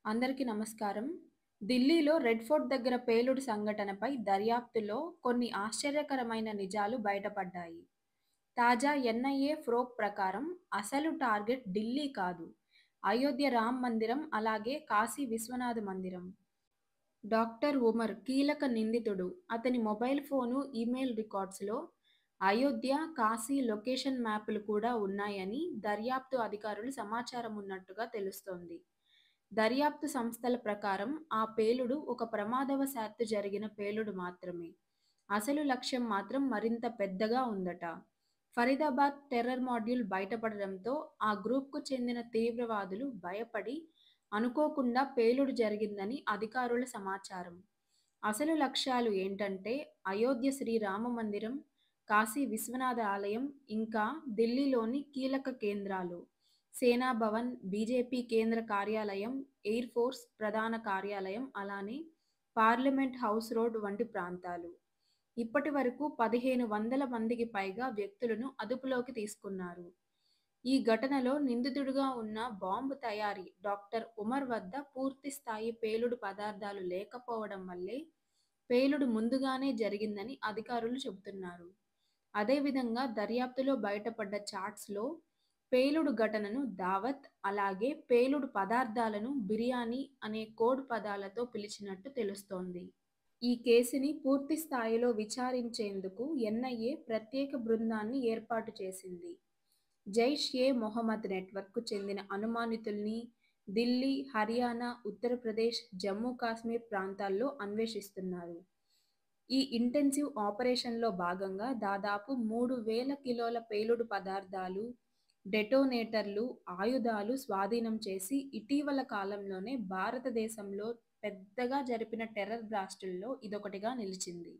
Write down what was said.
అందరికీ నమస్కారం. ఢిల్లీలో రెడ్ ఫోర్ట్ దగ్గర పేలుడు సంఘటనపై దర్యాప్తులో కొన్ని ఆశ్చర్యకరమైన నిజాలు బయటపడ్డాయి. తాజా ఎన్ఐఏ ప్రోబ్ ప్రకారం అసలు టార్గెట్ ఢిల్లీ కాదు, అయోధ్య రామ్ మందిరం అలాగే కాశీ విశ్వనాథ మందిరం. డాక్టర్ ఉమర్ కీలక నిందితుడు. అతని మొబైల్ ఫోను, ఈమెయిల్ రికార్డ్స్‌లో అయోధ్య, కాశీ లొకేషన్ మ్యాపులు కూడా ఉన్నాయని దర్యాప్తు అధికారులు సమాచారం ఉన్నట్టుగా తెలుస్తోంది. దర్యాప్తు సంస్థల ప్రకారం ఆ పేలుడు ఒక ప్రమాదవశాత్తు జరిగిన పేలుడు మాత్రమే. అసలు లక్ష్యం మాత్రం మరింత పెద్దగా ఉందట. ఫరీదాబాద్ టెర్రర్ మాడ్యూల్ బయటపడడంతో ఆ గ్రూప్‌కు చెందిన తీవ్రవాదులు భయపడి అనుకోకుండా పేలుడు జరిగిందని అధికారుల సమాచారం. అసలు లక్ష్యాలు ఏంటంటే అయోధ్య శ్రీరామ మందిరం, కాశీ విశ్వనాథ ఆలయం, ఇంకా ఢిల్లీలోని కీలక కేంద్రాలు. సేనా భవన్, బీజేపీ కేంద్ర కార్యాలయం, ఎయిర్ ఫోర్స్ ప్రధాన కార్యాలయం, అలానే పార్లమెంట్ హౌస్ రోడ్ వంటి ప్రాంతాలు. ఇప్పటి వరకు 1500 మందికి పైగా వ్యక్తులను అదుపులోకి తీసుకున్నారు. ఈ ఘటనలో నిందితుడిగా ఉన్న బాంబు తయారీ డాక్టర్ ఉమర్ వద్ద పూర్తి స్థాయి పేలుడు పదార్థాలు లేకపోవడం వల్లే పేలుడు ముందుగానే జరిగిందని అధికారులు చెబుతున్నారు. అదేవిధంగా దర్యాప్తులో బయటపడ్డ చాట్స్‌లో పేలుడు ఘటనను దావత్, అలాగే పేలుడు పదార్థాలను బిర్యానీ అనే కోడ్ పదాలతో పిలిచినట్టు తెలుస్తోంది. ఈ కేసుని పూర్తి స్థాయిలో విచారించేందుకు ఎన్ఐఏ ప్రత్యేక బృందాన్ని ఏర్పాటు చేసింది. జైష్ ఎ మొహమ్మద్ నెట్వర్క్‌కు చెందిన అనుమానితుల్ని ఢిల్లీ, హర్యానా, ఉత్తరప్రదేశ్, జమ్మూ కాశ్మీర్ ప్రాంతాల్లో అన్వేషిస్తున్నారు. ఈ ఇంటెన్సివ్ ఆపరేషన్‌లో భాగంగా దాదాపు 3000 కిలోల పేలుడు పదార్థాలు, డెటోనేటర్లు, ఆయుధాలు స్వాధీనం చేసి ఇటీవల కాలంలోనే భారతదేశంలో పెద్దగా జరిపిన టెర్రర్ బ్లాస్టుల్లో ఇదొకటిగా నిలిచింది.